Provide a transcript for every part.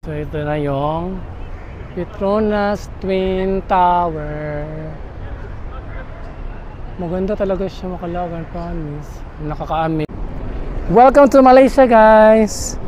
So ito na yung Petronas Twin Tower. Maganda talaga siya, Makalagan, promise. Nakaka-amaze. Welcome to Malaysia, guys!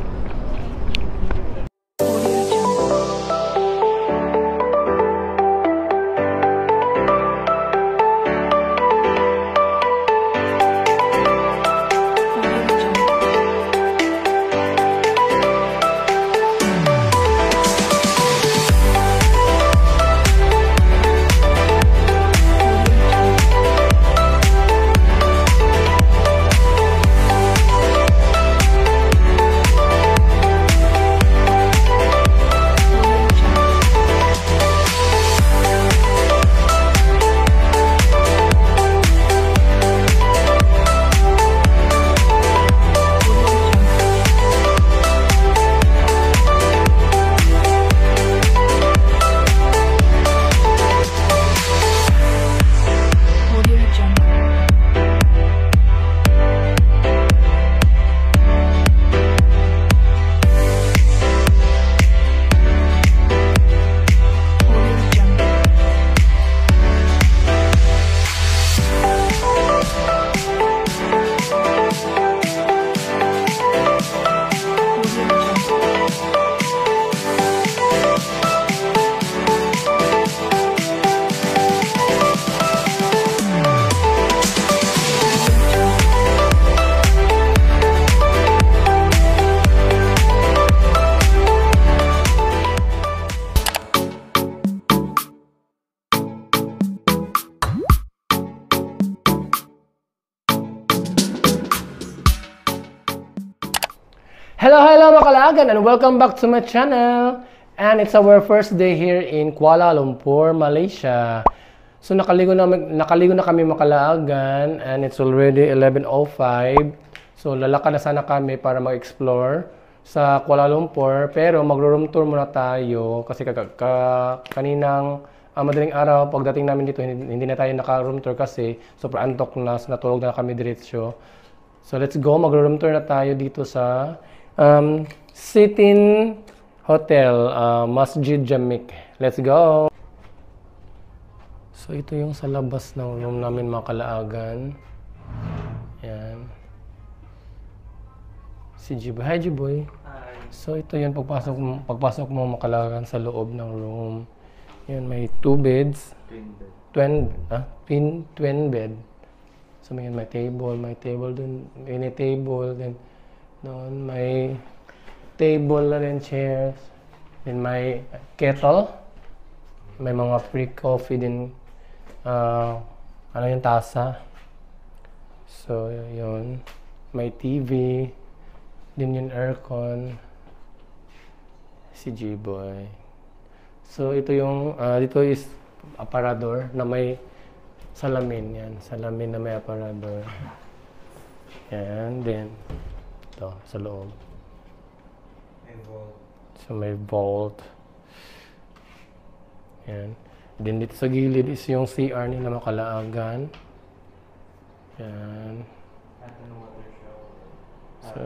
Hello Makalagan, and welcome back to my channel. And it's our first day here in Kuala Lumpur, Malaysia. So nakaligo na kami Makalagan, and it's already 11:05. So lalakad na sana kami para mag-explore sa Kuala Lumpur, pero magro-room tour muna tayo kasi kaninang madaling araw pagdating namin dito hindi na tayo naka-room tour kasi super antok na, so natulog na kami diretso. So let's go, magro-room tour na tayo dito sa Sitin Hotel, Masjid Jamik. Let's go! So ito yung sa labas ng room namin Makalaagan. Yan. Si Jiboy. Hi Jiboy! So ito yun, pagpasok mo Makalaagan sa loob ng room. Yan, may 2 beds. Twin bed. So may table dun. May table din. Doon may table na rin, chairs. Then may kettle. May mga free coffee din. Yung tasa. So, yun. May TV. Din yung aircon. Si G-Boy. So, ito yung, dito is aparador na may salamin. Yan. Salamin na may aparador. Yan. Then, ito, sa loob. So, may vault. Yan. Then, dito sa gilid is yung CR nila Makalaagan. Yan. So,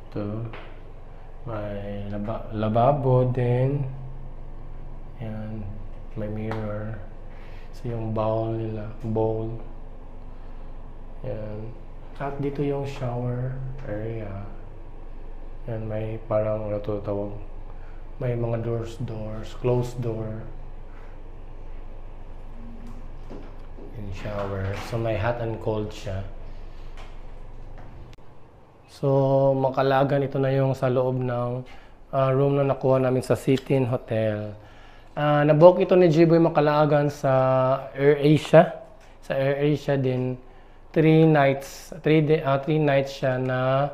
ito. May lababo din. Yan. May mirror. So, yung bowl nila. Bowl. Yan. At dito yung shower area. Yan, may parang tawag. May mga doors, closed door. Yung shower. So may hot and cold siya. So Makalagan, ito na yung sa loob ng room na nakuha namin sa Sitin Hotel. Nabook ito ni Jiboy Makalagan sa AirAsia. Sa AirAsia din. 3 nights siya na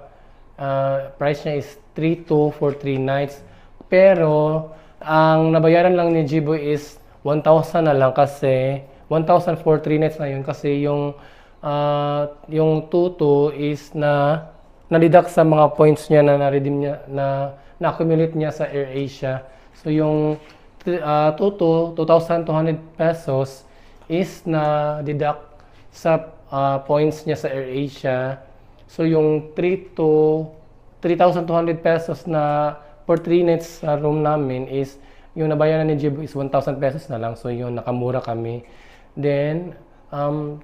price niya is 3,200 for 3 nights. Pero ang nabayaran lang ni Jiboy is 1,000 na lang kasi 1,000 for 3 nights na yun kasi yung 2,200 is na-deduct sa mga points niya na na-redeem niya na-accumulate niya sa AirAsia. So yung 2,200 pesos is na-deduct sa points niya sa AirAsia. So yung 3,200 pesos na for 3 nights sa room namin is, yung nabayaran ni Jibo is 1,000 pesos na lang. So yun, nakamura kami. Then,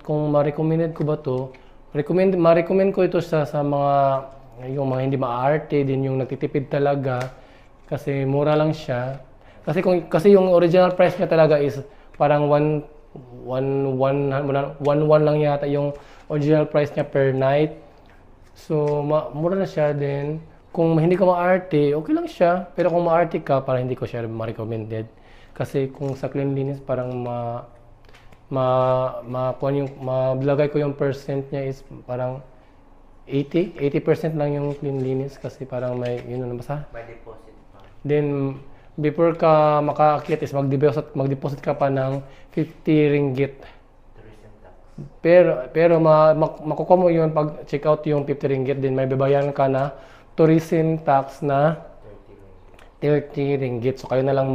kung ma-recommended ko ba to, ma-recommend ko ito sa mga, yung mga hindi maarte, din yung nagtitipid talaga. Kasi mura lang siya. Kasi yung original price niya talaga is parang 1,1 lang yata yung original price niya per night. So, mura na siya din. Kung hindi ka ma-arte, okay lang siya. Pero kung ma-arte ka, parang hindi ko siya ma-recommended. Kasi kung sa cleanliness, parang mablagay ko yung percent niya is parang 80% lang yung cleanliness kasi parang may, yun na basta. May deposit pa. Then, before ka makaakyat is mag-deposit ka pa ng 50 ringgit. Tourism tax. Pero makukuha mo yun pag check out yung 50 ringgit din may babayaran ka na tourism tax na 30 ringgit. So kayo na lang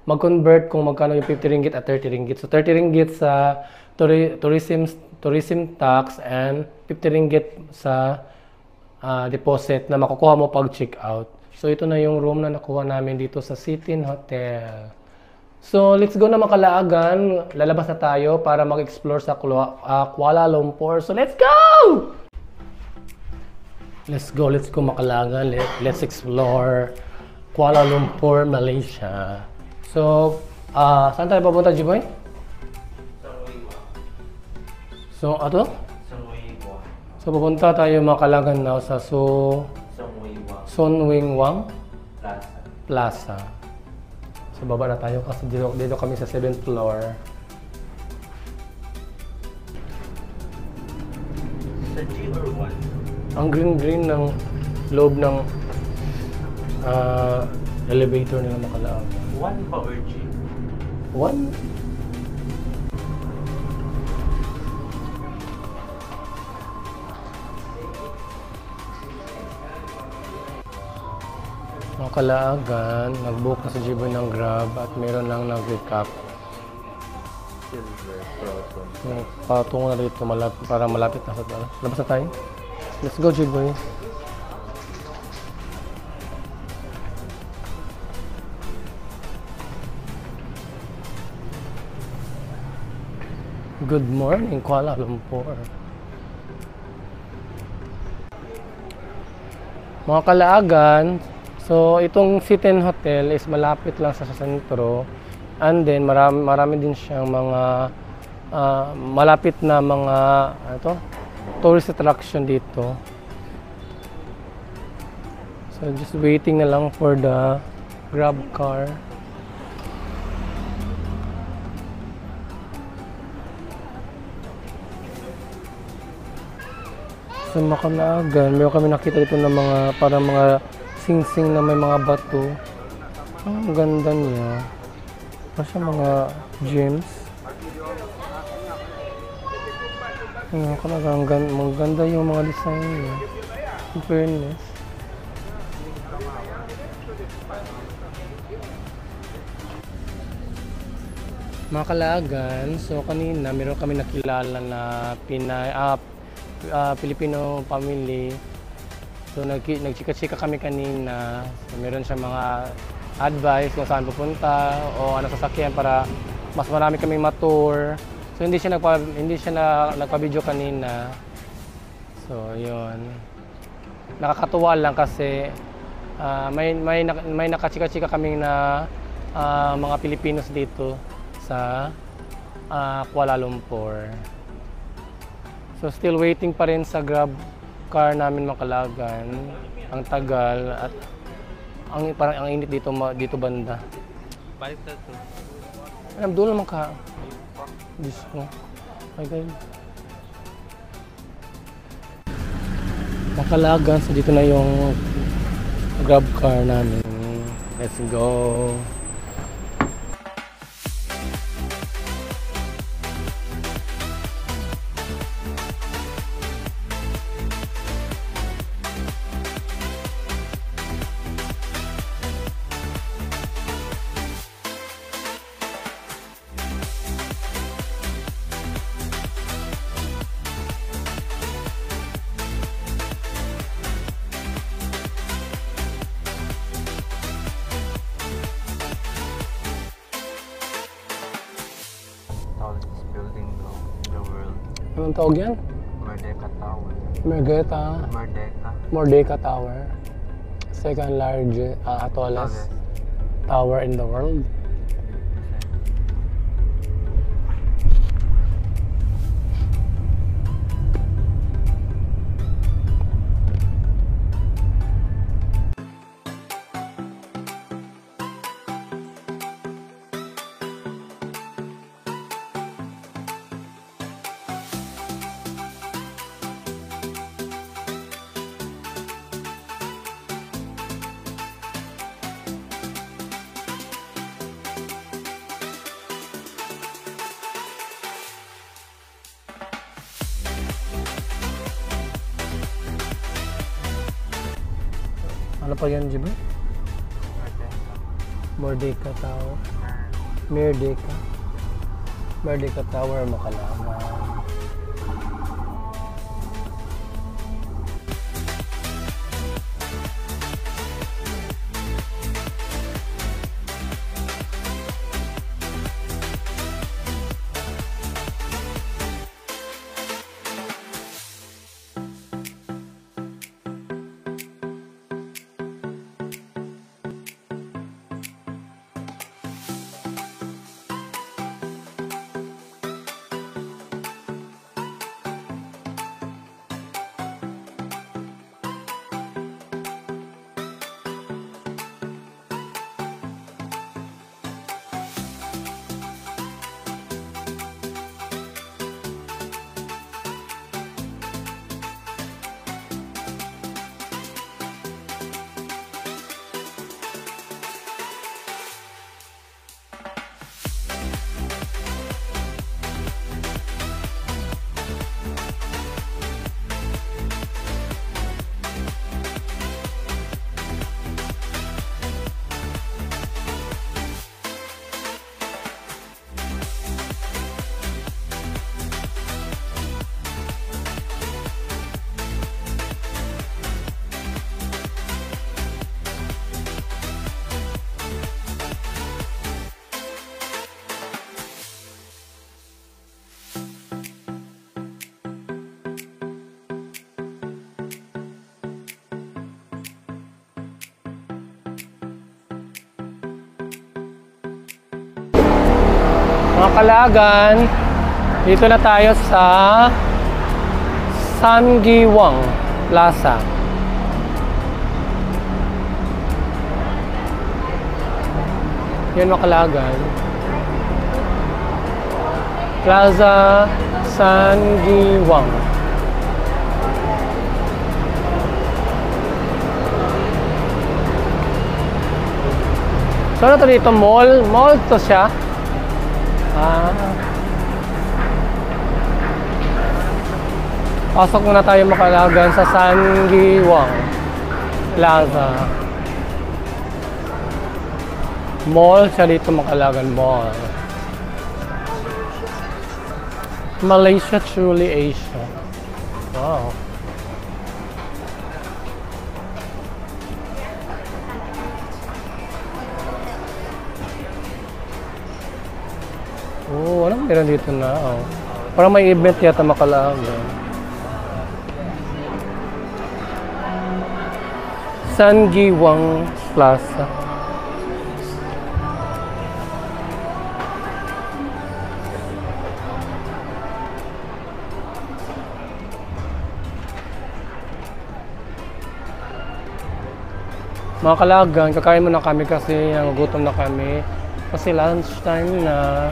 mag-convert kung magkano yung 50 ringgit at 30 ringgit. So 30 ringgit sa tourism tax and 50 ringgit sa deposit na makukuha mo pag check out. So ito na yung room na nakuha namin dito sa Sitin Hotel. So let's go na Makalaagan. Lalabas na tayo para mag-explore sa Kuala Lumpur. So let's go! Let's go Makalaagan. Let's explore Kuala Lumpur, Malaysia. So, saan tayo papunta, Jiboy? So, ato? So, pupunta tayo Makalaagan now sa Son Wing Wang Plaza. So, baba na tayo kasi dito kami sa 7th floor. Sa G or 1? Ang green ng loob ng elevator nila Makalaagan. 1 ba or G? 1? Makalaagan, nag-book na si Jiboy ng Grab at meron lang nag-recap. Silver Proton. Patungo na dito para malapit na sa labas na tayo. Let's go, Jiboy. Good morning, Kuala Lumpur. Mga Kalaagan, so itong Sitin Hotel is malapit lang sa sentro, and then marami din siyang mga malapit na mga tourist attraction dito. So just waiting na lang for the Grab car. Sa Makalaagan, meron kami nakita dito ng mga parang mga sing-sing na may mga bato. Ang ganda niya. Parang mga gems. Maganda yung mga design niya. In fairness. Mga Kalaagan, so kanina meron kami nakilala na Filipino family. So nagchika-chika kami kanina. So, meron siya mga advice kung saan pupunta o ano sasakyan para mas marami kaming ma-tour. So hindi siya nagpa-video kanina. So yun. Nakakatuwa lang kasi may nakachika-chika kaming na mga Pilipinos dito sa Kuala Lumpur. So still waiting pa rin sa Grab car namin Makalaagan. Ang tagal at parang ang init dito banda. Balik na to. Alam doon naman ka. Diyos ko. My God. Makalaagan, so dito na yung Grab car namin. Let's go. Anong tawag yan? Merdeka Tower. Merdeka. Merdeka. Merdeka Tower. Second largest, tallest tower in the world. Ano pa yan, Jibo? Merdeka Tower. Merdeka. Merdeka Tower, Makalaman. Mga kalagan, dito na tayo sa Samgiwang Plaza. Yan mga kalagan. Plaza Samgiwang. So ano to dito? Mall? Mall to siya? Pasok muna tayo makalagan sa Samgiwang Plaza. Mall siya dito, Makalagan Mall. Malaysia, truly Asia. Wow. Oh, anong meron dito na? Oh. Parang may event yata Makalagan. Samgiwang Plaza. Mga kalagan, kakain muna kami kasi nagugutom na kami. Kasi lunch time na.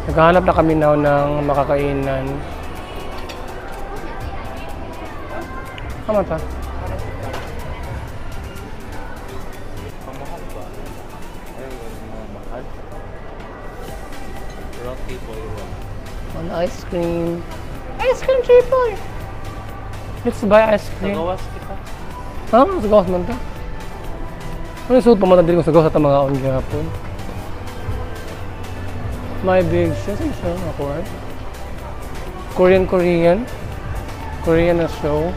Naghahanap na kami now ng makakainan. Tama ta? Pamahal ba? Ay, mga mahal. Rocky Boy Rock. An ice cream. Ice cream triple! Let's buy ice cream. Nagawas kita. Ha? Sa gawas man ta? Ano yung suot pa man din ko sa gawas at mga on gapon? My big show. Saan siya? Ako right? Korean na show.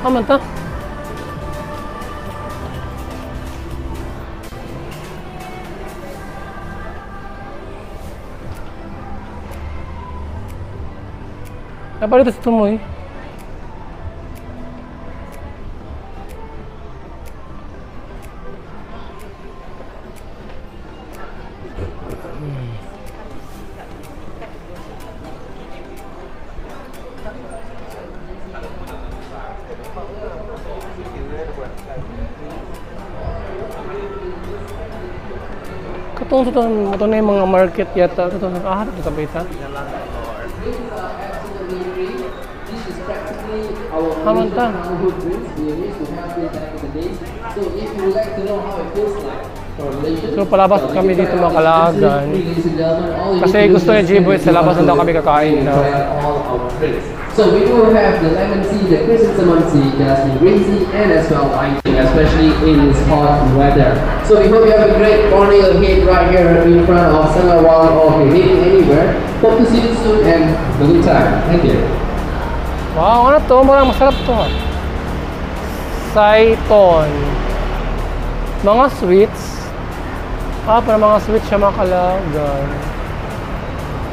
Tama ta? Dapat dito sa tumoy. Ito na yung mga market yata. Ito sa bita. Hamanta. So palabas kami dito mga kalaagan. Kasi gusto niya Jiboy sa labas na daw kami kakain daw. So we do have the lemon tea, the chrysanthemum tea, jasmine green tea, and as well icing, especially in this hot weather. So we hope you have a great morning ahead right here in front of Sangawang or if you're heading anywhere. Hope to see you soon and have a good time. Thank you. Wow, ano to? Parang masarap to. Saiton. Mga sweets. Parang mga sweets siya mga kalaagan.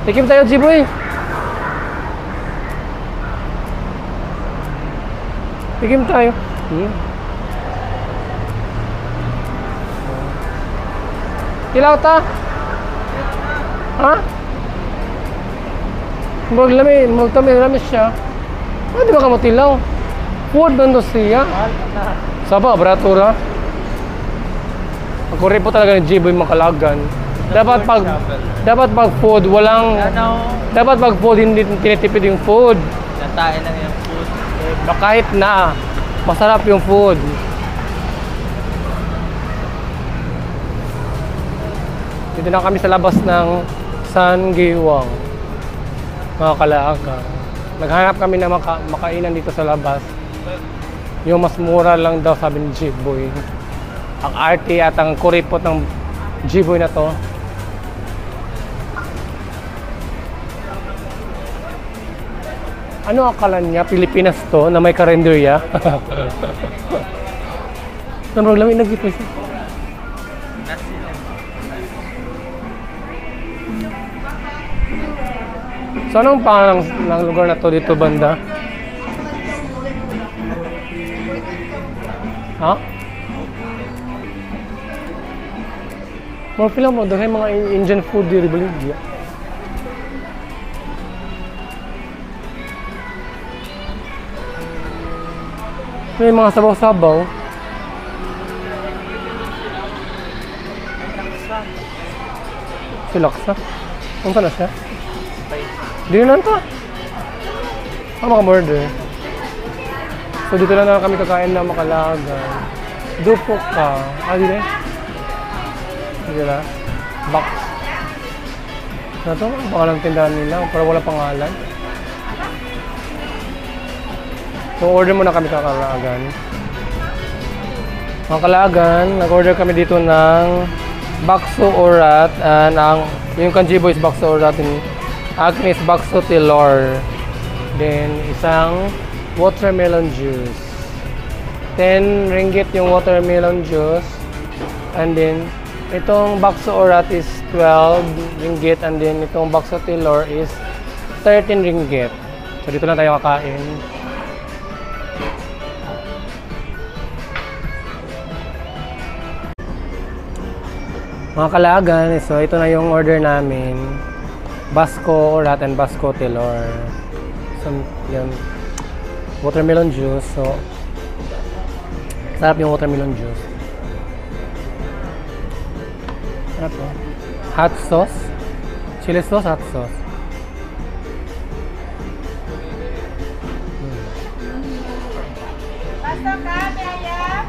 Tikim tayo, Jiboy. Tikim tayo. Tilaw ta? Ha? Maglamis siya. Di ba ka mo tilaw? Food bando siya. Saba, baratura. Ako rin po talaga ni Jiboy makalagan. Dapat pag food, dapat pag food, hindi tinitipid yung food. Natain lang yung food. Kahit na, masarap yung food. Dito na kami sa labas ng San Giwang, mga kalaagan. Naghanap kami na makainan dito sa labas. Yung mas mura lang daw, sabi ni Jiboy. Ang arte at ang kuripot ng Jiboy na to. Ano akala niya? Pilipinas to na may karinderya? Namrog lang inagipis. So anong pangalan ng lugar na to dito banda? Ha? More film mo, dahil mga Indian food dito Bolivia. May mga sabaw-sabaw. Si Laksa. Ano na siya? Dito na ito. Maka-murder. So dito na kami kakain na makalagan. Dupok ka. Dito eh. Dito na. Box. Ano ito? Baka lang tindahan nila. Para wala pangalan. So order muna kami kakalagan. Mga kalaagan, nag-order kami dito ng bakso orat and yung kan Jiboy is bakso orat and akin is bakso tilor. Then isang watermelon juice. 10 ringgit yung watermelon juice. And then itong bakso orat is 12 ringgit and then itong bakso tilor is 13 ringgit. So dito na tayo kakain. Mga kalaagan, so ito na yung order namin. Basco orat and Basco tilor. So, yan. Watermelon juice. So, sarap yung watermelon juice. Sarap po. Hot sauce. Chili sauce, hot sauce. Pasok ka, Ayam.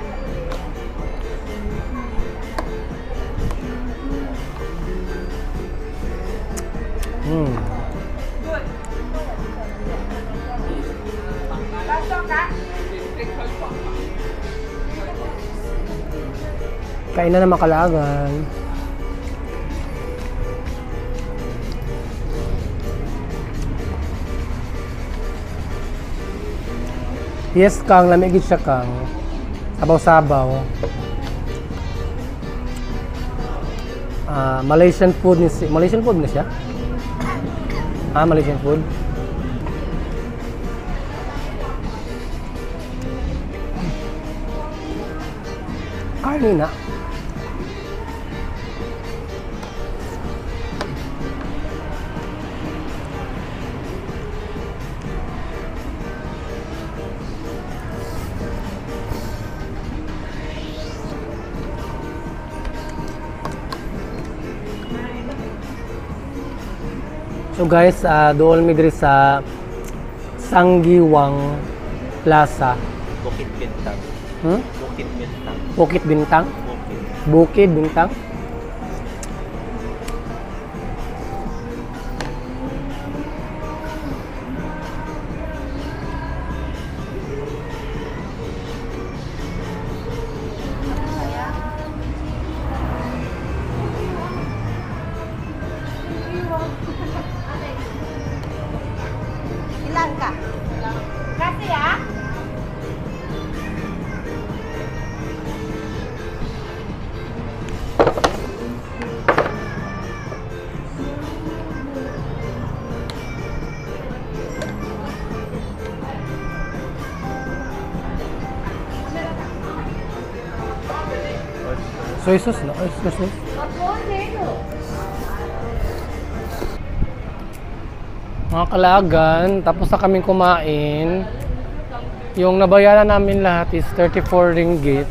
Pasok ka. Kain na ng makalagan. Yes, Kang. Lamigid siya, Kang. Sabaw-sabaw. Malaysian food ni Malaysian food na siya? Malaysian food. Karni na. So guys, doon mi diri sa Sanggiwang Plaza. Bukit Bintang. Hmm? Bukit Bintang. Bukit Bintang? Bukit. Bukid Bintang? Ilan ka? Kasi ah? Soy sauce na? Oyster sauce? Mga kalagan, tapos na kaming kumain. Yung nabayaran namin lahat is 34 ringgit.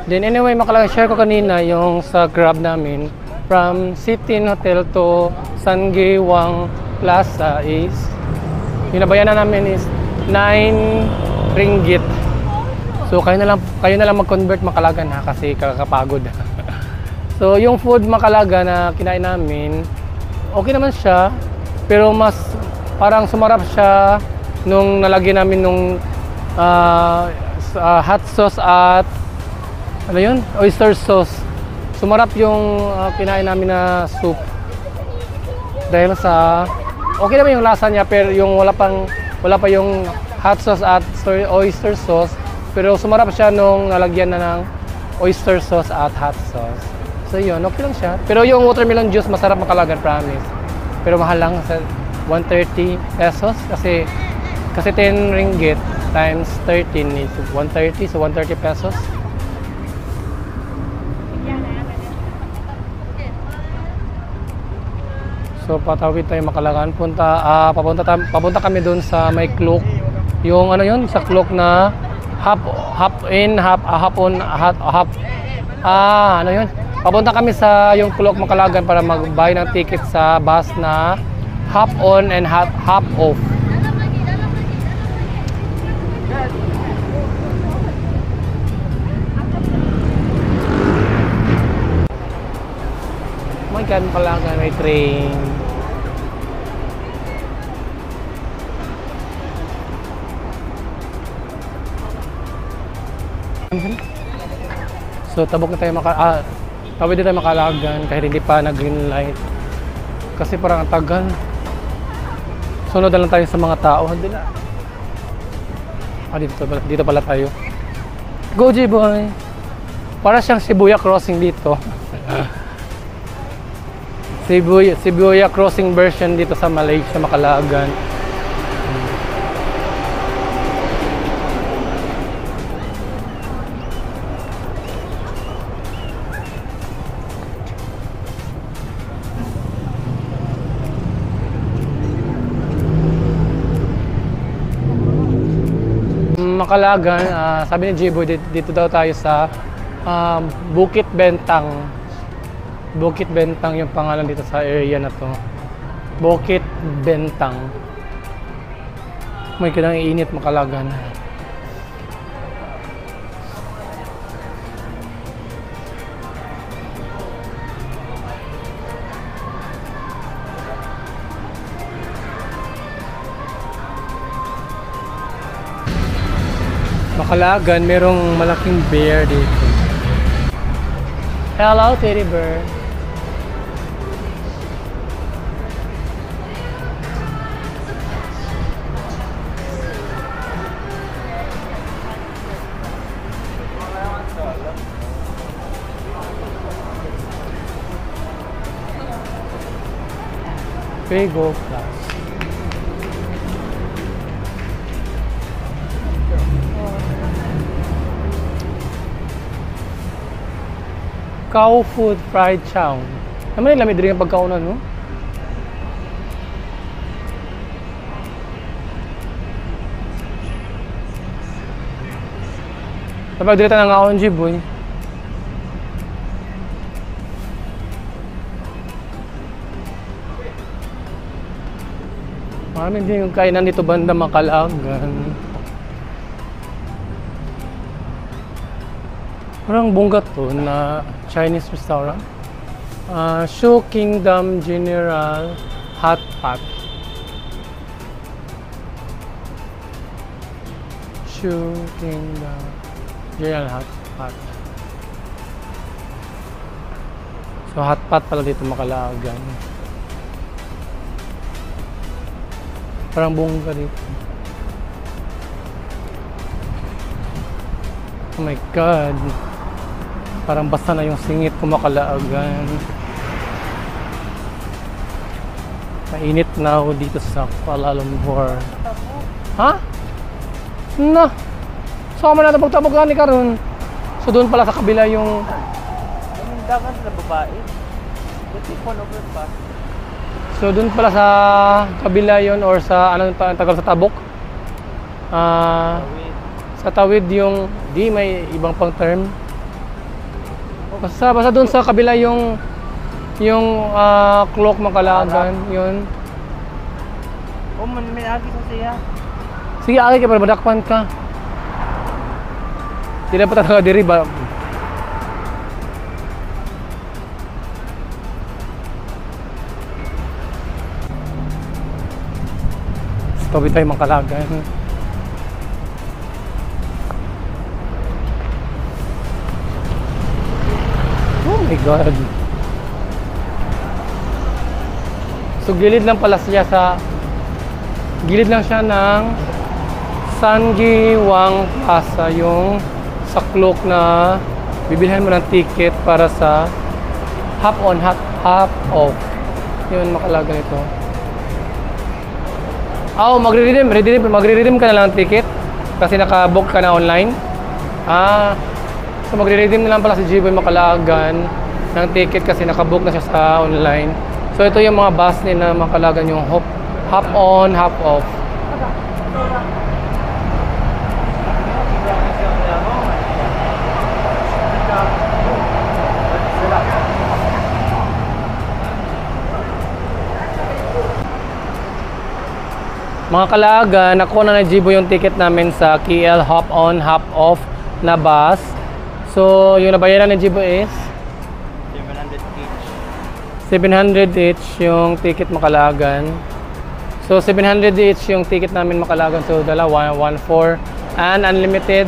Then anyway, makalaga-share ko kanina yung sa Grab namin. From Sitin Hotel to Sanggiwang Plaza is, yung nabayaran namin is 9 ringgit. So kayo na lang mag-convert makalagan ha, kasi kakapagod. So yung food makalaga na kinain namin, okay naman siya, pero mas parang sumarap siya nung nalagyan namin nung hot sauce at ano yun? Oyster sauce. Sumarap yung kinain namin na soup. Dahil sa okay naman yung lasa niya, pero yung wala pa yung hot sauce at oyster sauce. Pero sumarap siya nung nalagyan na ng oyster sauce at hot sauce. So yun, okay lang siya. Pero yung watermelon juice, masarap makalagan, promise. Pero mahal lang, sa 130 pesos. Kasi 10 ringgit times 13 is 130. So 130 pesos. So patawid tayo makalagan. Papunta kami doon sa may cloak. Yung ano yun, sa cloak na half ano yun? Papunta kami sa yung Cloak Makalagan para mag-buy ng ticket sa bus na half on and half off. Oh my God, Makalagan may train. So tabok na tayo tawid na tayo makalagan kahit hindi pa nag-green light. Kasi parang ang tagal. Sunod na lang tayo sa mga tao. Hindi na. Dito pala tayo. Go J-Boy! Para siyang Shibuya Crossing dito. Shibuya Crossing version dito sa Malaysia, Makalagan. Makalagan, sabi ni J-Boy, dito daw tayo sa Bukit Bentang. Bukit Bentang yung pangalan dito sa area na to. Bukit Bentang. May kinang init Makalagan. Makalagan, merong malaking bear dito. Hello, teddy bear. Pego Plus. Cow food fried chow. Naman nila may diri nga pagkaunan, no? Kapag dito na nga ONG, boy. Marami din yung kainan dito banda Makalagan. Parang bongga to na Chinese restaurant. Shu Kingdom General Hot Pot. Shu Kingdom General Hot Pot. So hot pot pala dito Makalagan. Parang bongga dito. Oh my God. Parang basta na yung singit ko Makalagan. Mainit na ako dito sa Kuala Lumpur. Ha? Na. So man natin pagtabogan ni karon. So doon pala sa kabila yung Dagan na babae. Buti po overpass. so doon pala sa kabila yon or sa ano pa ang tagal sa Tabok. Sa tawid yung di may ibang pang term. Basta doon sa kabila yung clock Makalagan yun. Oh, man may agi sa siya. Sige, agi ka para madakpan ka. Tidak pa talaga diri ba? Tabi tayo Makalagan. Oh my God. So gilid lang pala siya sa gilid lang siya ng Sangiwang Plaza yung sa clock na bibilhan mo ng ticket para sa half on half off. Yun Makalagan ito. Magre-redeem ka na lang ng ticket kasi naka-book ka na online. So magre-redeem na lang pala si G-Boy Makalagan ng ticket kasi naka-book na siya sa online. So ito yung mga bus ni na Makalagan yung half on, half off. Mga Kalagan, nakuha na G-Boy yung ticket namin sa KL half on, half off na bus. So, yung nabayaran ni G-Boy is 700 each yung ticket Makalagan. So, 700 each yung ticket namin Makalagan. So, dalawa, 1-4 and unlimited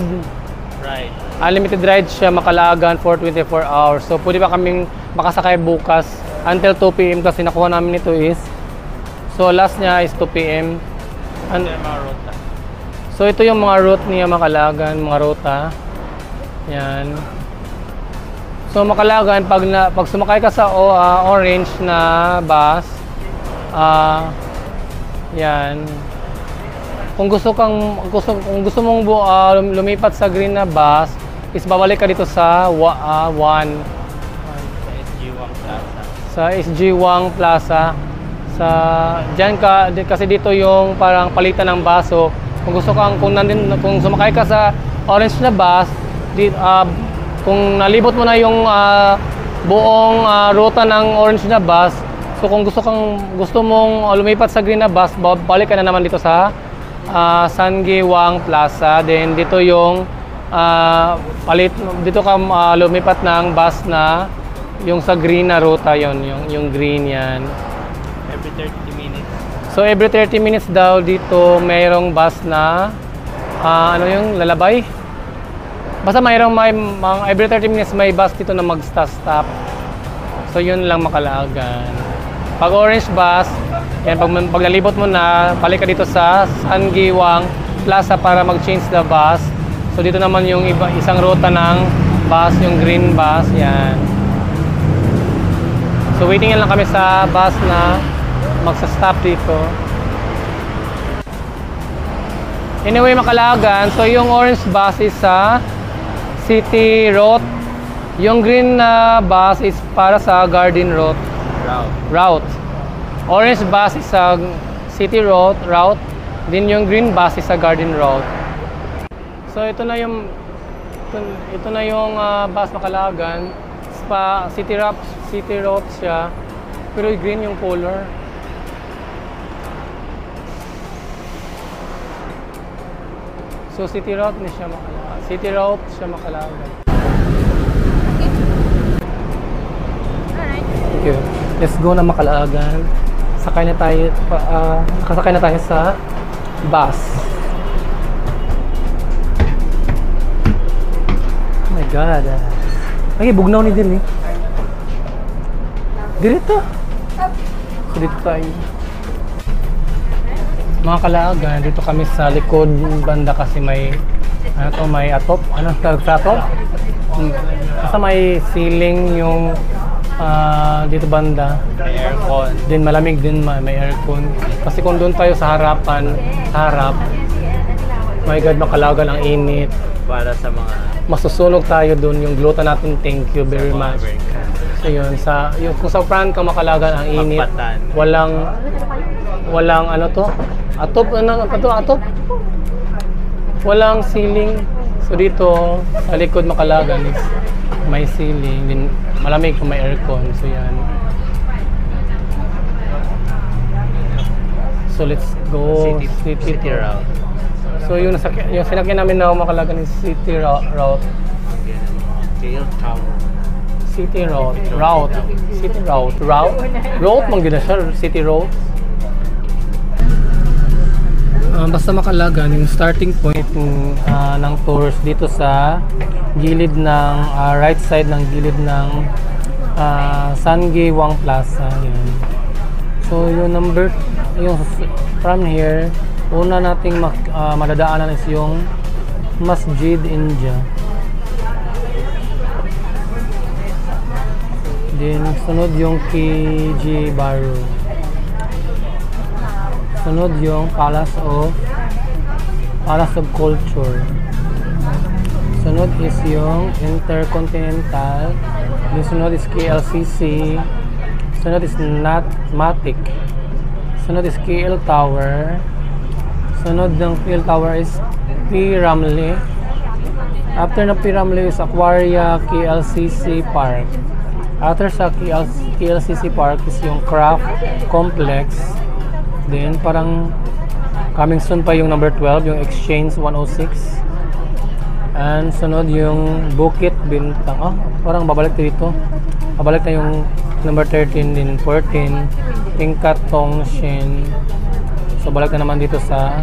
Right. unlimited ride siya Makalagan for 24 hours. So, pwede pa kaming makasakay bukas until 2 PM kasi nakuha namin ito is so, last niya is 2 PM. So ito yung mga route niya Makalagan, mga ruta. Yan. So Makalagan pag sumakay ka sa orange na bus, yan. Kung gusto mong lumipat sa green na bus, is babalik ka dito sa sa SG Wang Plaza. Diyan ka kasi dito yung parang palitan ng baso. Kung sumakay ka sa orange na bus, kung nalibot mo na yung buong ruta ng orange na bus, so kung gusto mong lumipat sa green na bus, balik ka na naman dito sa Sangiwang Plaza. Then dito yung dito ka lumipat ng bus na yung sa green na ruta yon, yung green yan. Every 30 minutes. So every 30 minutes daw dito mayroong bus na ano yung lalabay. Basta mayroong every 30 minutes may bus dito na mag-stop. So yun lang Makalagan. Pag orange bus, yan pag nalibot mo na, balik ka dito sa Sangiwang Plaza para mag-change the bus. So dito naman yung isang ruta ng bus, yung green bus, yan. So waiting lang kami sa bus na magsa-stop dito. Anyway Makalagan, so yung orange bus is sa City Road Yung green na bus is para sa Garden route. Orange bus is sa city route. Din yung green bus is sa Garden route. So ito na yung bus Macalagan. City route siya. Pero green yung color. So city route ni siya Macalagan. City route siya Macalagan. Okay. Let's go na Macalagan. Nakasakay na tayo sa bus. Oh my God. Ay, bugnaw ni din eh. Dito. So dito tayo. Mga Kalaagan, dito kami sa likod banda kasi may may atop. Ano tawag sa atop? Basta may ceiling yung dito banda. May aircon. Din malamig din, may aircon. Kasi kung doon tayo sa harap, my God, Macalagan ang init. Para sa mga Masusunog tayo doon yung gluta natin. Thank you very much. So yun, kung sa Franca Macalagan ang init. Magpatan. Walang ano to? Atop. Walang ceiling. So dito sa likod Macalagan is may ceiling, din malamig kung may aircon. So yan. So let's go city route. So yung sinakyan namin na Macalagan is city route. KL Tower. City route. Route man gina siya, city route. Basta Macalagan, yung starting point ng tours dito sa gilid ng right side ng gilid ng Sangay Wang Plaza. Yan. So yung from here, una nating madadaanan is yung Masjid India. Then sunod yung KG Baru. Sunod yung Palace of Culture. Sunod is yung Intercontinental. Then sunod is KLCC. Sunod is Matic. Sunod is KL Tower. Sunod ng KL Tower is P. Ramlee. After ng P. Ramlee is Aquaria KLCC Park. After sa KLCC Park is yung Craft Complex. Then parang coming soon pa yung number 12, yung Exchange 106. And sunod yung Bukit Bintang. Parang babalik dito. Babalik na yung number 13 din 14, Tingkat Tongshin. So balik na naman dito sa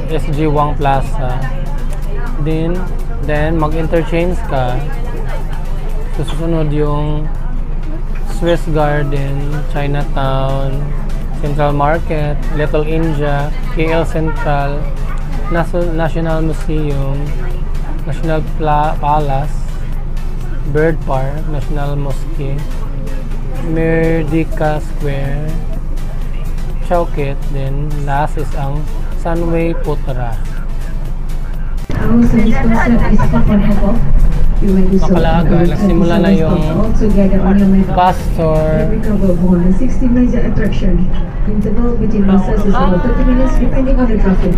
SG Wang Plaza. Then mag-interchange ka. So susunod yung Swiss Garden, Chinatown, Central Market, Little India, KL Central, National Museum, National Palace, Bird Park, National Mosque, Merdeka Square, Chowkit, then last is ang Sunway Putra. Macalagan, nagsimula na yung bus tour. Sixty major attraction. Interval between buses is about 30 minutes depending on the traffic.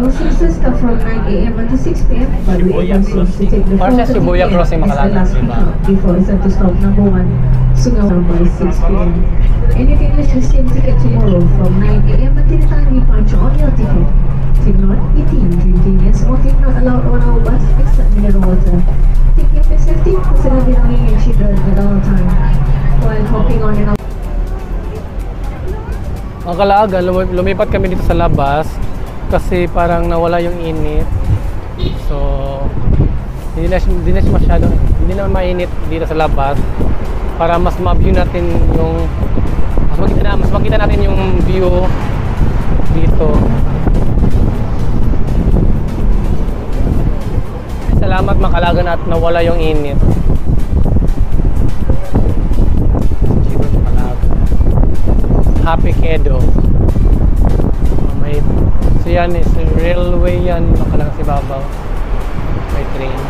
All services start from 9 a.m. until 6 p.m. But we also to take the Parang siya Shibuya Crossing Macalagan, diba? Before it's up to stop number 1, Sungawan by 6 p.m. And you can use the same ticket tomorrow from 9 a.m. until the time you punch on your ticket. Take note, eating, drinking, and smoking not allowed on our bus except mineral water. Take your safety, consider belonging your children at all time while hopping on and off. Ang Kalaagan, lumipat kami dito sa labas kasi parang nawala yung init. So, hindi na mainit dito sa labas para mas ma-view natin yung mas makita natin yung view dito. Salamat Macalagan at nawala yung init. Happy Kedo. So yan is railway yan, Macalagan si Babaw. May train.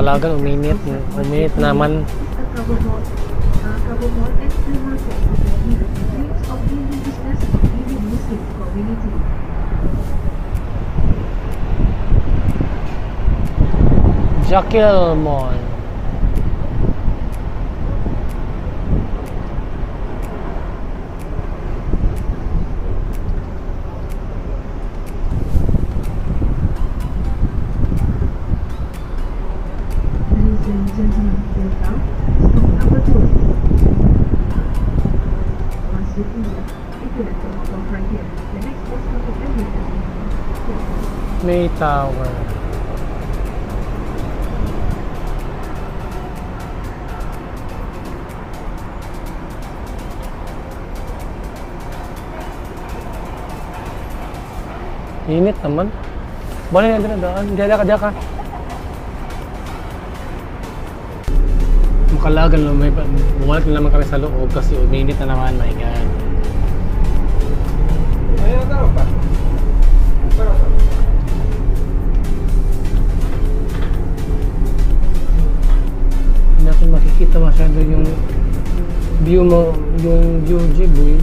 Makalagan, uminit naman. Cabo Mall and Free Market meet the dreams of daily business of the Muslim community. Jekyll Mall. Ladies and gentlemen, welcome. Stop number 2. Masjid India. Itulah tempat right here. The next bus stop is everything. May Tower. Init naman. Boleh na daan. Diyan ka. Makalagan lang, bumalik na naman kami sa loob kasi uminit na naman, my God. Hindi natin makikita masyado yung view mo, yung view Jiboy.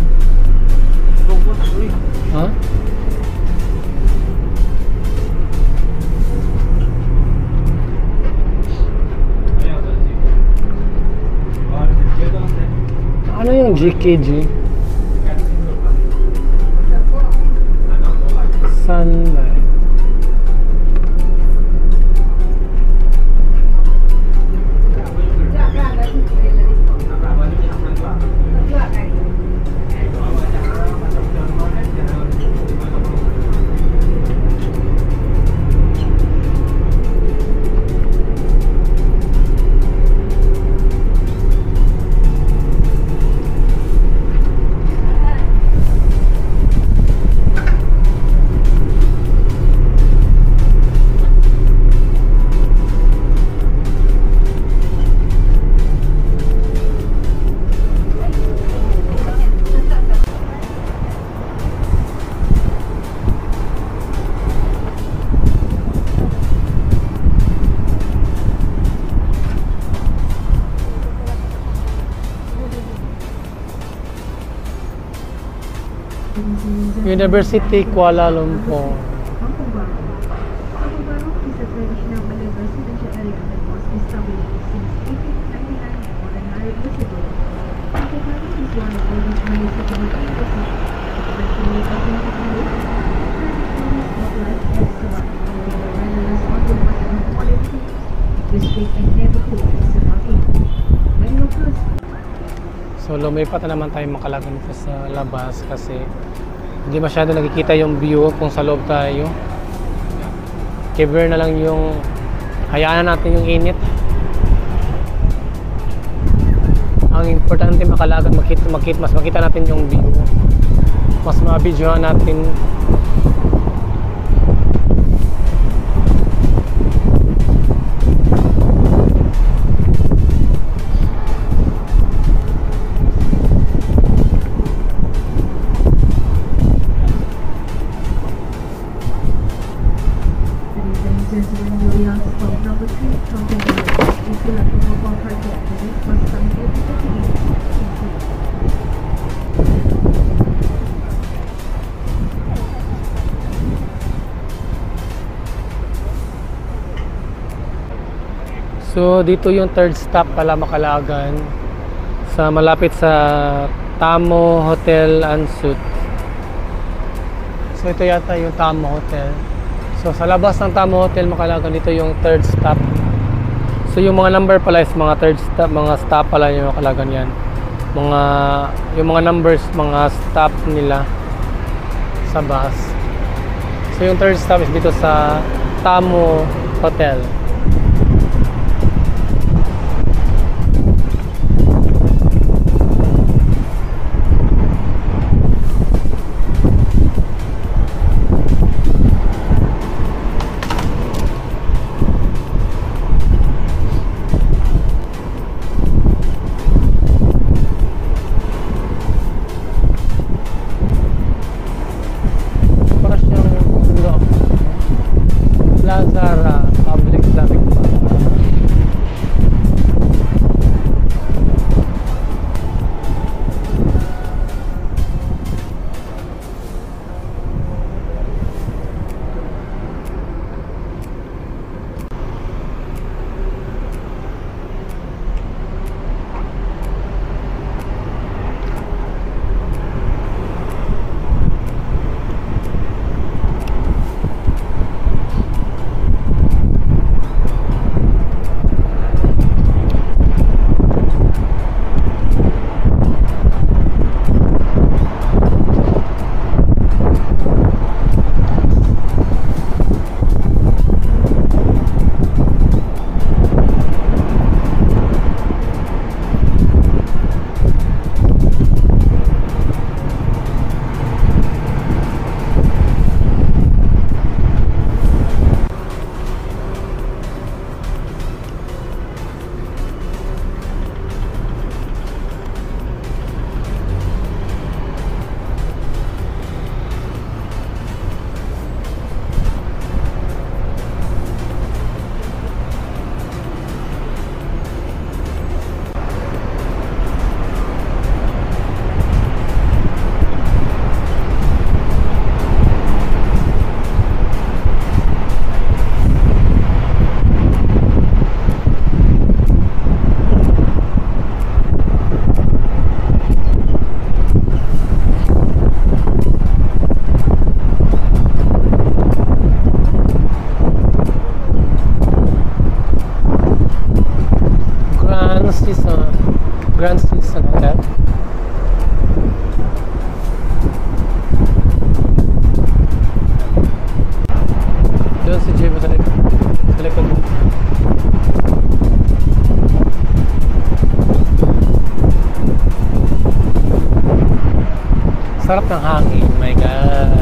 Ha? Ano yung GKG? Sunlight. University Kuala Lumpur. Kampung Baru. Kampung Baru is a traditional Malay residential area that was established since 1899 more than 100 years ago. Kampung Baru is one of the oldest Malay settlements in the city. Especially Kampung Baru, traditionally spotlight as surrounding the residents on the metropolitan district and neighborhood surrounding. Many locals. So lumipat na naman tayo Makalagan dito sa labas kasi hindi masyado nakikita yung view kung sa loob tayo. Cover na lang yung, hayaan na natin yung init. Ang importante Makalagan, mas makita natin yung view. Mas mabidyohan natin. Gentlemen, Royal Spot number 3, Kampung Baru. Itulah tempat parkir. The next bus stop is everything. So dito yung third stop pala Makalagan, sa malapit sa Tamo Hotel and Suites. So ito yata yung Tamo Hotel. So sa labas ng Tamo Hotel Makalagan, dito yung third stop. So yung mga number pala is mga third stop, mga stop pala yung Makalagan yan. Yung mga numbers, mga stop nila sa bus. So yung third stop is dito sa Tamo Hotel. Lazara Public Sarap ng hangin, my God.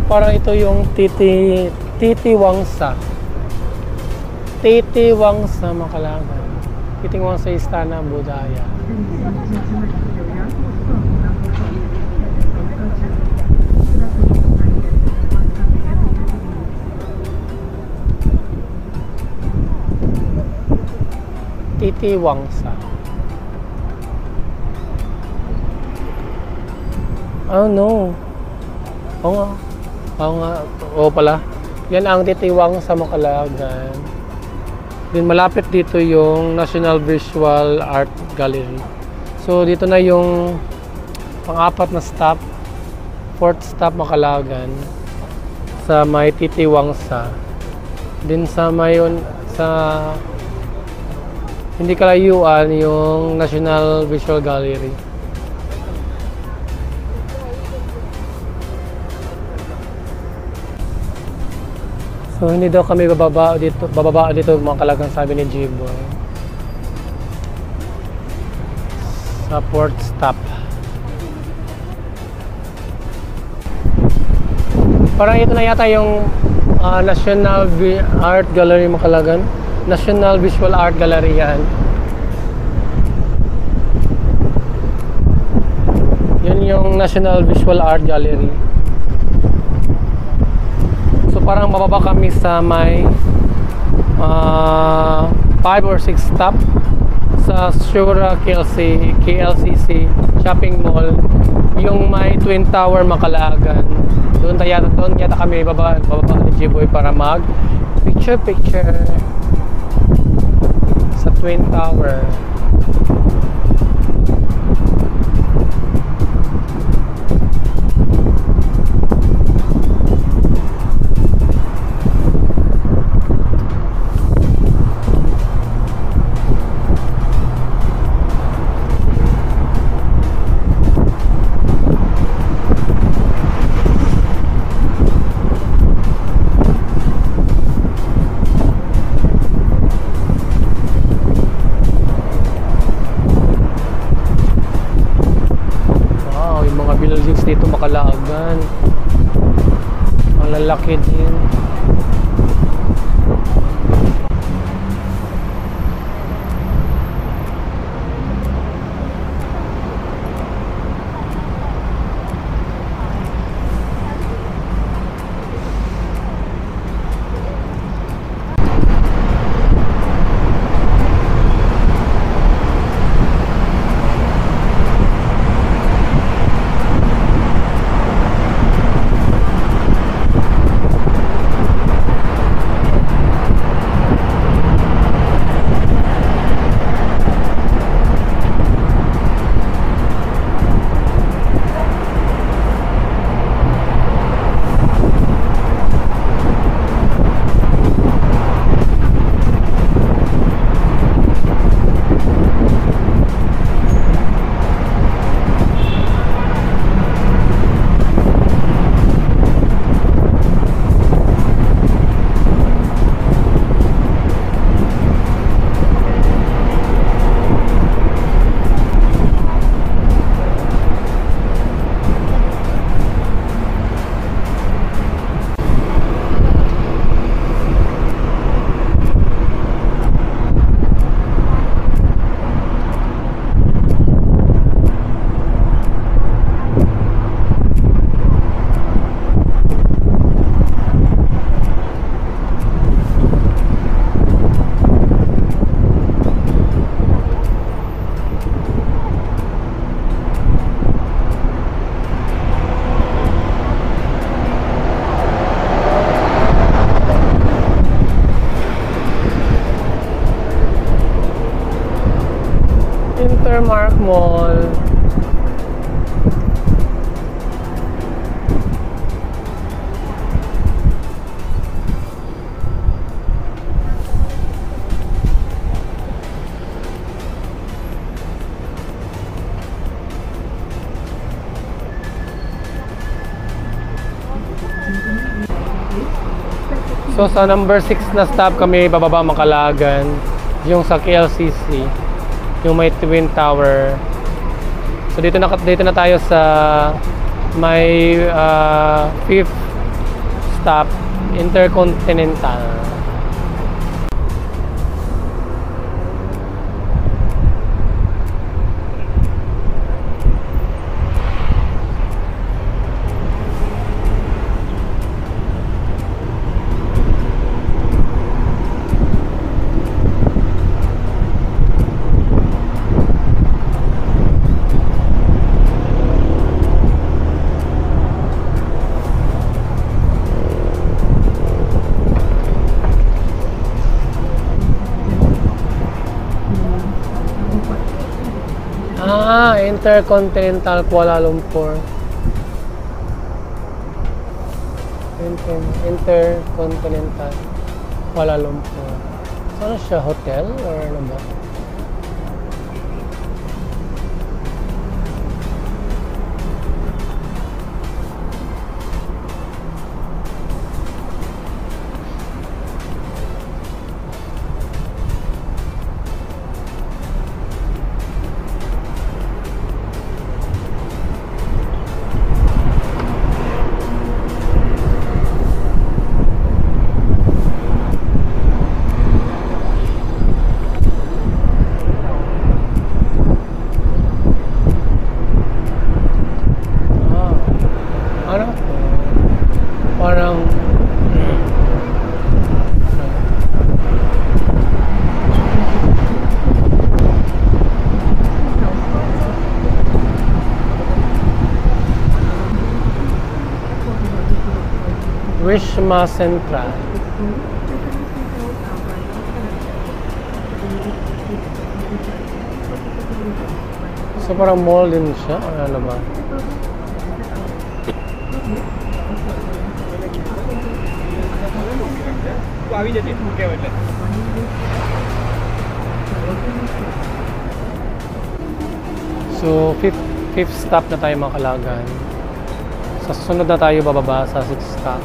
Parang ito yung Titi Wangsa. Titi Wangsa Makalagan. Titi Wangsa Istana Budaya. Titi Wangsa. Oh no. Oo nga. Oo pala. Yan ang titiwang sa Makalagan. Then malapit dito yung National Visual Art Gallery. So dito na yung pang-apat na stop. Fourth stop Makalagan. Sa may Titiwangsa. Then sa mayon sa hindi kalayuan yung National Visual Gallery. So hindi daw kami bababa dito mga kalagang, sabi ni Jiboy. Sa fourth stop. Parang ito na yata yung National Art Gallery Makalagan. National Visual Art Gallery yan. Yun yung National Visual Art Gallery. So parang mababa kami sa may 5 or 6 stop sa Shura KLCC Shopping Mall, yung may Twin Tower Makalagan. Doon yata kami baba ni Jiboy para mag picture sa Twin Tower. Dito Makalagan. Ang lalaki din. Mall. So sa number 6 na stop kami bababa Makalagan, yung sa KLCC, yung may Twin Tower. So dito na tayo sa may 5th stop, Intercontinental. Intercontinental Kuala Lumpur. Intercontinental Kuala Lumpur. Ano siya? Hotel or ano ba? Parang Wisma Central. So parang mall din siya, ano ba? So, fifth stop na tayo Makalagan. Sa susunod na tayo bababa sa 6th stop.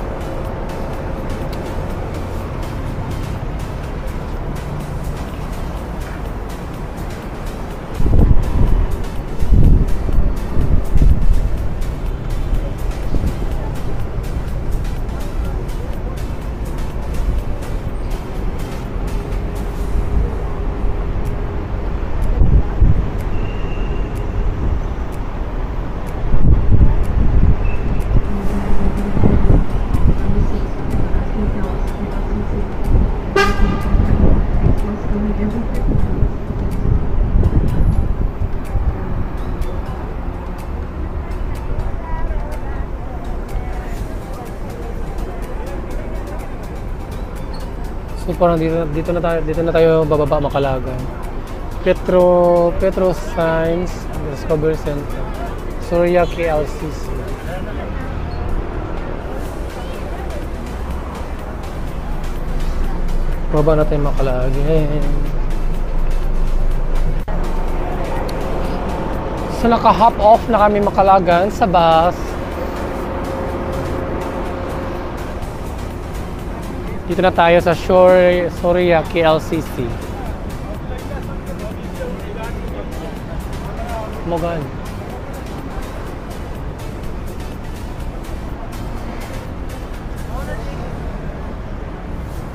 So parang dito na tayo bababa Makalagan. Petro Science Discovery Center. Surya KLCC. Bababa na tayo Makalagan. So naka-hop off na kami Makalagan sa bus. Dito na tayo sa Surya KLCC. Mogan.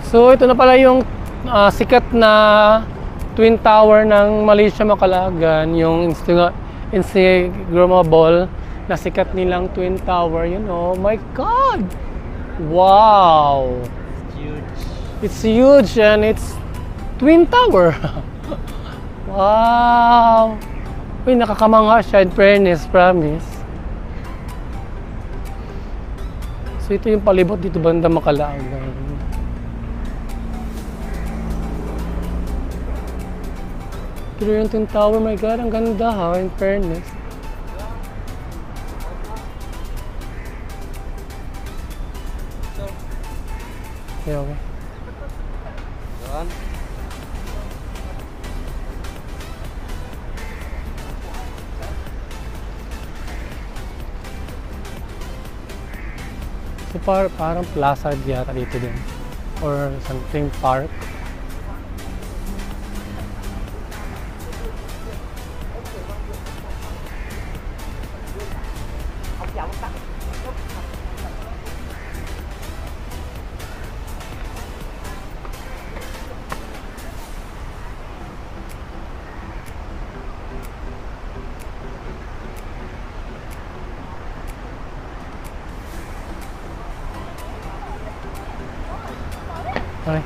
So ito na pala yung sikat na Twin Tower ng Malaysia Makalagan, yung Instagrammable na sikat nilang Twin Tower, you know. My God! Wow! It's huge and it's Twin Tower. Wow! Uy, nakakamangha siya, in fairness, promise. So ito yung palibot dito banda Makalagan. Pero yung Twin Tower, my God, ang ganda ha, in fairness. Okay, okay. Doon. So parang plaza yata dito din. Or something park. Okay.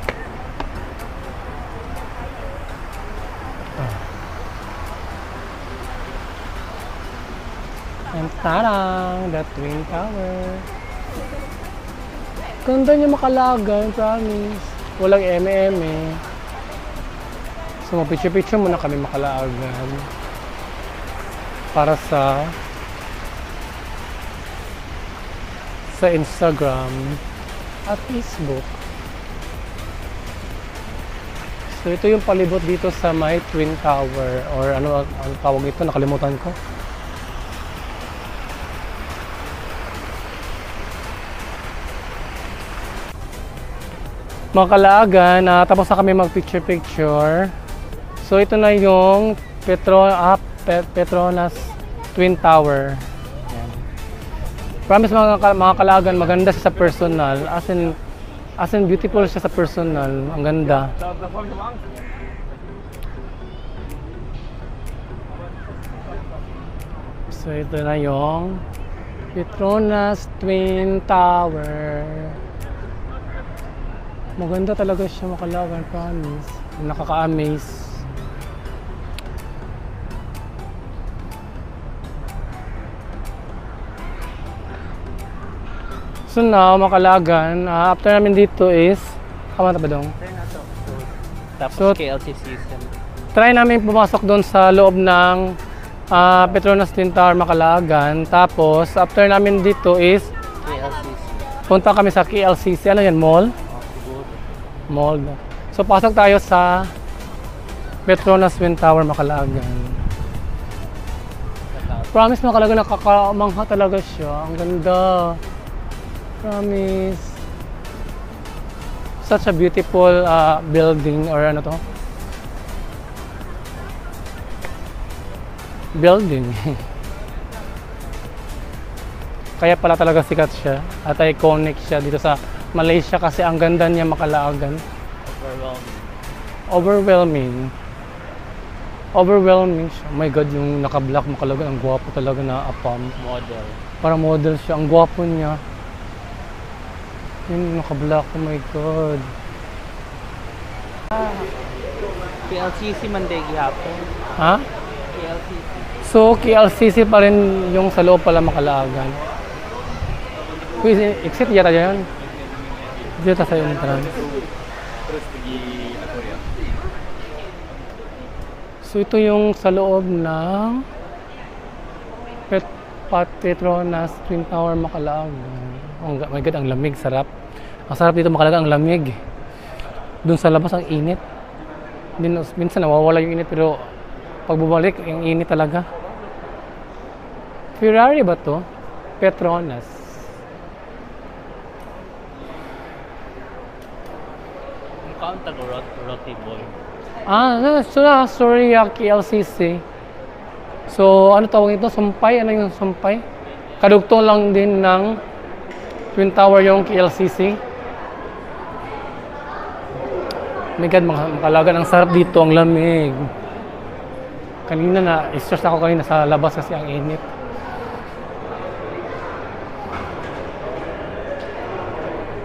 And tarang, the Twin Tower. Ganda niya Makalagan, promise. Walang eme-eme. So, mapicture-picture muna kami Makalagan. Para sa Instagram at Facebook. So ito yung palibot dito sa may Twin Tower or ano ang tawag ito, nakalimutan ko. Mga Kalaagan, tapos na kami mag-picture-picture. So ito na yung Petronas Twin Tower. Yan. Promise mga Kalaagan, maganda siya sa personal. As in beautiful siya sa personal. Ang ganda. So ito na yung Petronas Twin Tower. Maganda talaga siya Makalagan, promise. Nakaka-amaze. So now, Makalagan, after namin dito is, kama na ba dong? Tapos So, KLC season. Try namin pumasok doon sa loob ng Petronas Twin Tower, Makalagan. Tapos, after namin dito is, KLCC. punta kami sa KLCC. Ano yan? Mall? Siguro. Mall. So, pasok tayo sa Petronas Twin Tower, Makalagan. Promise, Makalagan, nakakamangha talaga siya. Ang ganda. Promise. Such a beautiful building or ano to? Building. Kaya pala talaga sikat siya at iconic siya dito sa Malaysia kasi ang ganda niya Makalagan. Overwhelming. Overwhelming siya. Oh my God, yung naka-black Makalagan, ang gwapo talaga na apam. Model. Parang model siya, ang gwapo niya. Yung naka-black, oh my God. KLCC man day gihapon. Ha? KLCC. So, KLCC pa rin yung sa loob pala Makalagan. Uy, exit yata yan. Dito sa entrance. So, ito yung sa loob ng Petronas Twin Tower Makalagan. Oh my God, ang lamig, sarap. Ang sarap dito Makalagan, ang lamig. Doon sa labas, ang init. Minsan nawawala yung init, pero pag bumalik, yung init talaga. Ferrari ba to? Petronas. Ang kaunta ko Roti Boy. Sorry, KLCC. So, ano tawag ito? Sumpay? Ano yung sumpay? Kadugtong lang din ng Twin Tower yung KLCC. Oh my God, Makalagan, ang sarap dito, ang lamig. Kanina stress ako kanina sa labas kasi ang init.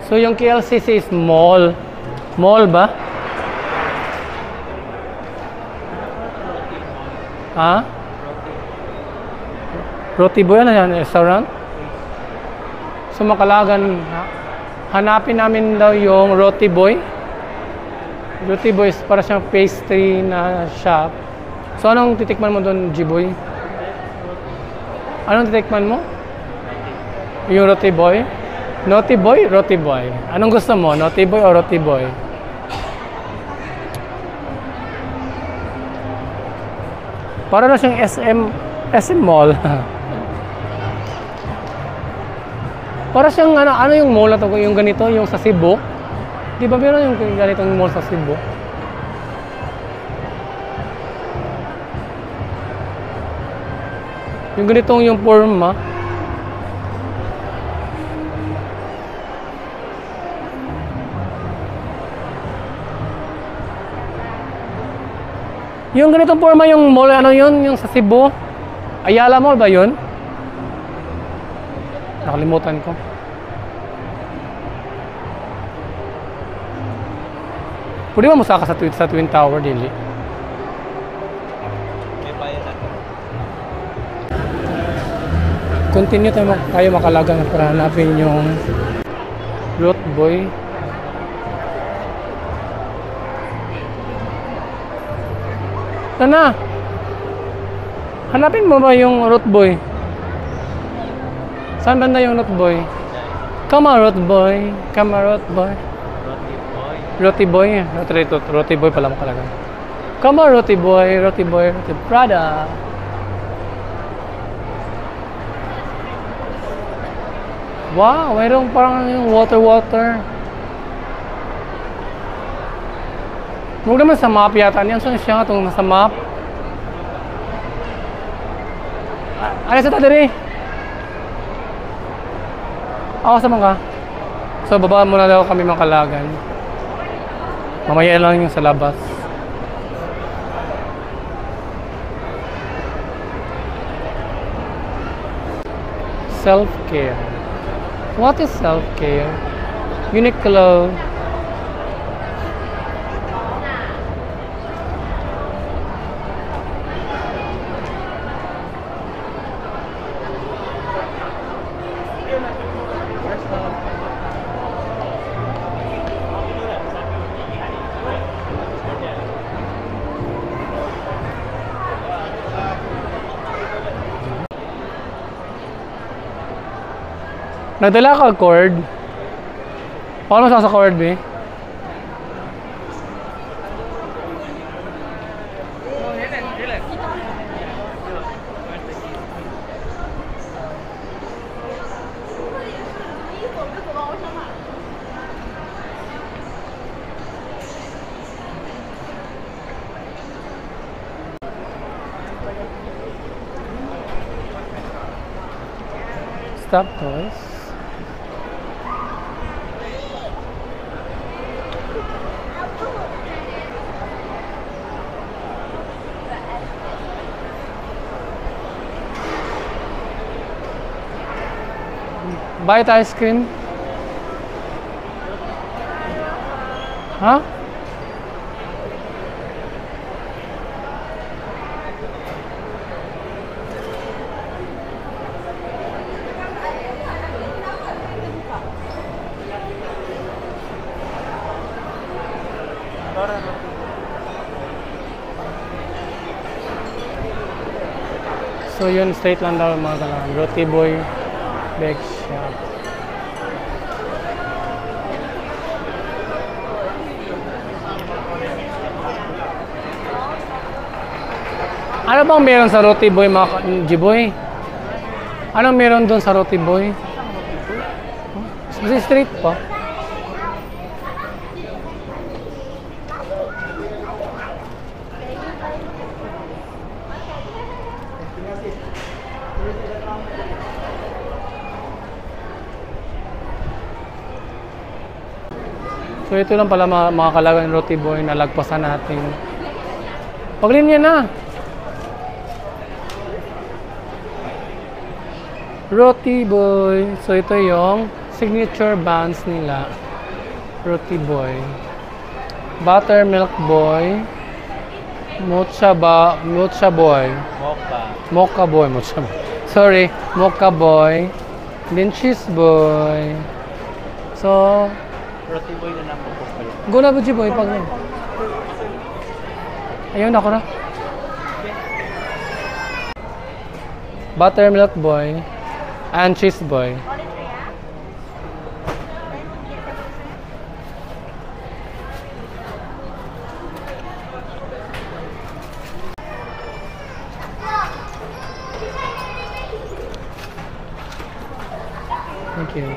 So, yung KLCC is mall. Mall ba? Ha? Roti Boy, ano yan? Restaurant? So, Makalagan, hanapin namin daw yung Roti Boy. Roti Boy is para siyang pastry na shop. So, anong titikman mo doon, Jiboy? Anong titikman mo? Yung roti boy? Naughty boy, roti boy. Anong gusto mo? Naughty boy o roti boy? Para na siyang SM Mall. Para siyang ano yung mall na to, yung ganito, yung sa Cebu. Di ba meron yung ganitong mall sa Cebu? Yung ganitong yung forma. Yung ganitong forma yung mall, ano yun? Yung sa Cebu? Ayala Mall ba yun? Nakalimutan ko. Pwede ba musaka sa Twin Tower, dili? May bayan natin. Continue tayo makalagang para hanapin yung Root Boy. Tana! Hanapin mo ba yung Root Boy? Saan banda yung Root Boy? Come on, Root Boy. Come on, Root Boy. Roti boy. Roti Boy. Roti Boy pala makalaga. Come on, Roti Boy. Roti Boy. Roti Prada. Wow, mayroong parang yung water. Huwag naman sa map yata. Yan saan siya itong nasa map? Ano sa tadiri? Ako sa mga. So, baba muna daw kami mga kalagan. Mamaya lang yung sa labas. Self-care. What is self-care? Uniqlo. Nagdala ka cord? Paano sa cord, be? Stop toys. Bite ice cream? Huh? So yun, straight lang daw mga kailangan. Roti Boy Bake Shop. Ano bang meron sa Roti Boy mga Jiboy? Anong meron doon sa Roti Boy? Kasi street pa. So ito lang pala mga kalagan Roti Boy na lagpasan natin. Paglinya na. Roti Boy. So ito yung signature buns nila. Roti Boy. Buttermilk Boy. Mocha Boy. Mocha Boy. Sorry, Mocha Boy. Then Cheese Boy. So Roti boy na naman po pala. Gula ba Boy pag ayun ako na. buttermilk boy, and cheese boy. Thank you.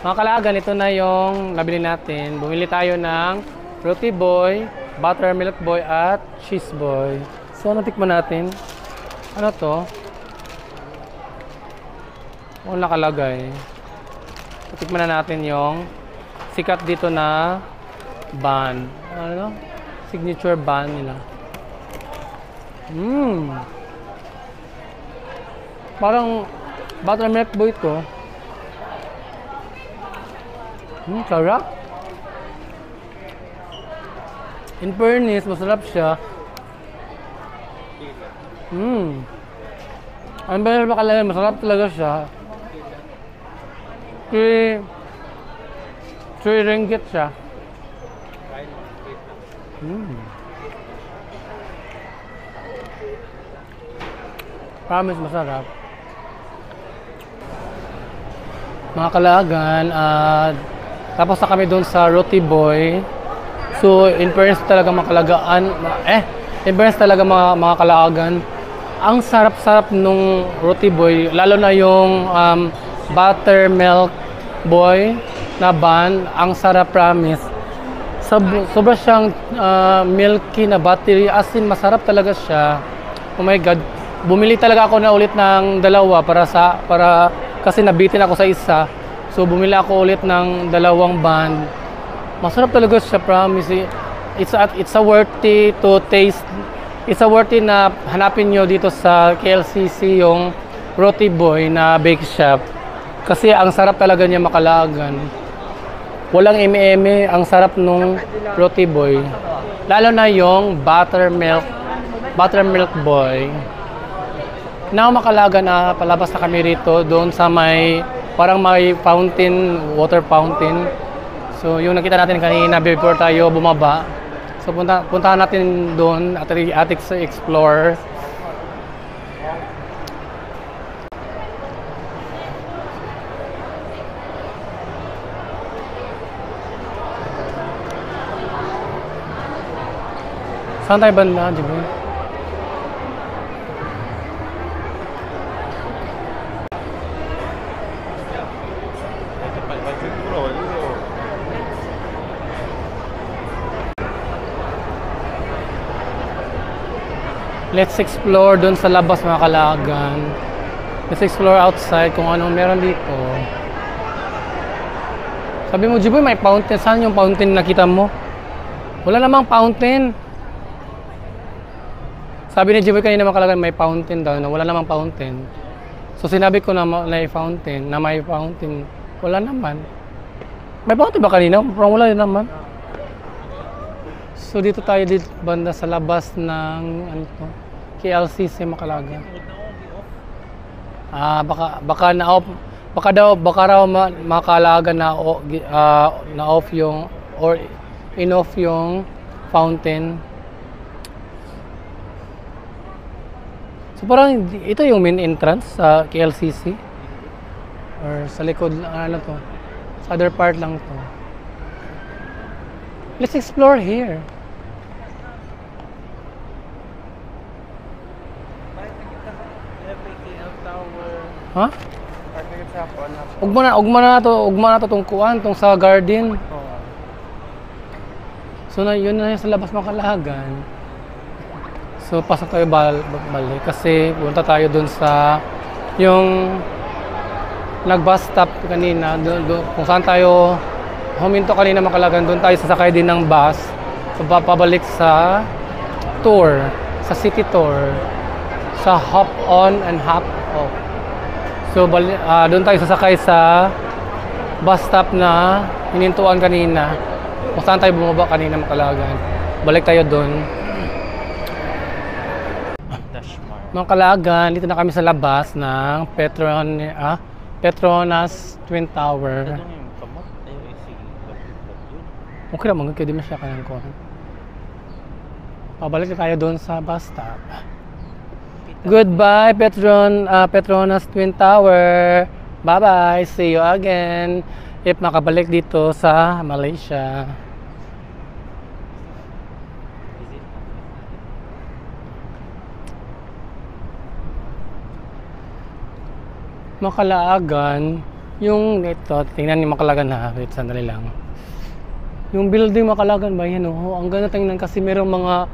Mga kalagan, ito na yung nabili natin. Bumili tayo ng roti boy, buttermilk boy, at cheese boy. So, ano tikman natin? Ano to? Ano nakalagay? Tikman na natin yung sikat dito na bun. Ano? Signature bun nila. Parang buttermilk boy to. Sarap. In fairness, masarap siya. Ang benar makalagay, masarap talaga siya. 3 ringgit siya. Promise, masarap. Mga kalagan, tapos na kami doon sa roti boy. So, in fairness talaga makalagaan. In fairness talaga mga kalagan. Ang sarap-sarap nung roti boy, lalo na yung buttermilk boy na bun. Ang sarap, promise. Sobra siyang milky na buttery. As in, masarap talaga siya. Oh my God. Bumili talaga ako na ulit ng dalawa para kasi nabitin ako sa isa. So bumili ako ulit ng dalawang bun. Masarap talaga siya, promise. It's a worthy to taste. It's a worthy na hanapin nyo dito sa KLCC yung roti boy na bake shop. Kasi ang sarap talaga niya, makalagan. Walang eme-eme, ang sarap nung roti boy. Lalo na yung buttermilk boy. Now makalaga na palabas na kami rito doon sa parang may water fountain. So yung nakita natin kanina before tayo bumaba. So puntahan natin doon at explore. Saan tayo banda, di ba? Let's explore doon sa labas, mga kalagan. Let's explore outside kung anong meron dito. Sabi mo, Jiboy, may fountain. Saan yung fountain na nakita mo? Wala namang fountain. Sabi ni Jiboy kanina, mga kalagan, may fountain daw. Wala namang fountain. So sinabi ko na may fountain. Wala naman. May fountain ba kanina? Parang wala din naman. So dito tayo banda sa labas ng KLCC, makalaga. Baka raw makalaga na off yung or in-off yung fountain. So parang ito yung main entrance sa KLCC or sa likod, ano to? Sa other part lang to. Let's explore here. Ha? Ugma na to tong kuan, tong sa garden. So yun na sa labas, makalagan. So pasok tayo balik kasi punta tayo dun sa yung nag-bus stop kanina, kung saan tayo huminto kanina, makalagan. Doon tayo sasakay din ng bus. So pabalik sa tour, sa city tour, sa hop on and hop off. So doon tayo sasakay sa bus stop na hinintuan kanina, kung saan tayo bumaba kanina, makalagan. Balik tayo doon. Mga kalagan, dito na kami sa labas ng Petronas Twin Tower. Okay naman, kaya di mo siya kanang kuhan. Pabalik na tayo doon sa bus stop. Goodbye, Petronas Twin Tower. Bye-bye. See you again if makabalik dito sa Malaysia. Makalaagan, yung ito, tingnan niyo Makalaagan ha. Wait, sandali lang. Yung building Makalaagan ba yan? Oh, ang ganda tingnan kasi merong mga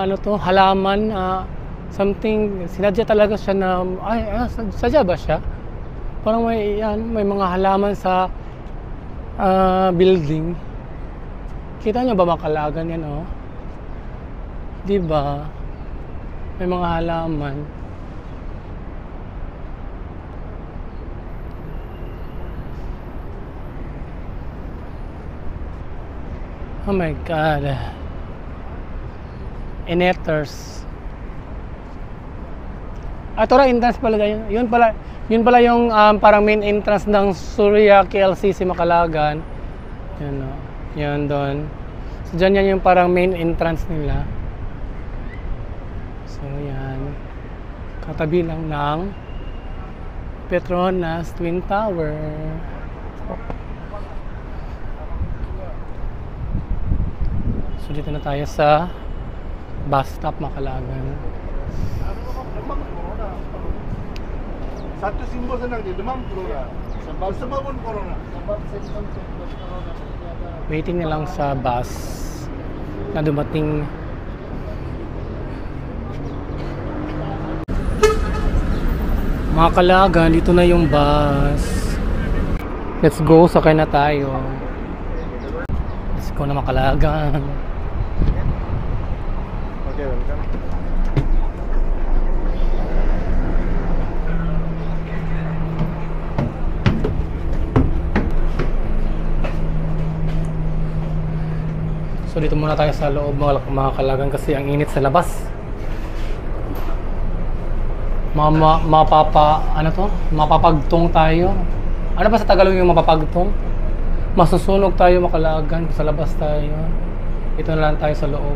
ano to, halaman, something, sinadya talaga siya na, sadya ba siya? Parang may mga halaman sa building. Kita niyo ba Makalaagan yan, oh? Di ba? May mga halaman. Oh my God. Ineters. Ito ra entrance pala yun. Yun pala yung parang main entrance ng Surya KLCC Makalaagan. Yan o. Yan doon. So dyan yan yung parang main entrance nila. So yan. Katabi lang ng Petronas Twin Tower. So dito na tayo sa bus stop Makalaagan. Satu simbol senang di demam corona. Sebab semua pun corona. Sebab sistem corona. Waiting na lang sa bus na dumating. Makalaagan, dito na yung bus. Let's go, sakay na tayo. Let's go na Makalaagan. Okay, welcome. So dito muna tayo sa loob mga Kalagan kasi ang init sa labas. Mapapagtong tayo. Ano ba sa Tagalog yung mapapagtong? Masusunog tayo Makalagan sa labas tayo. Ito na lang tayo sa loob.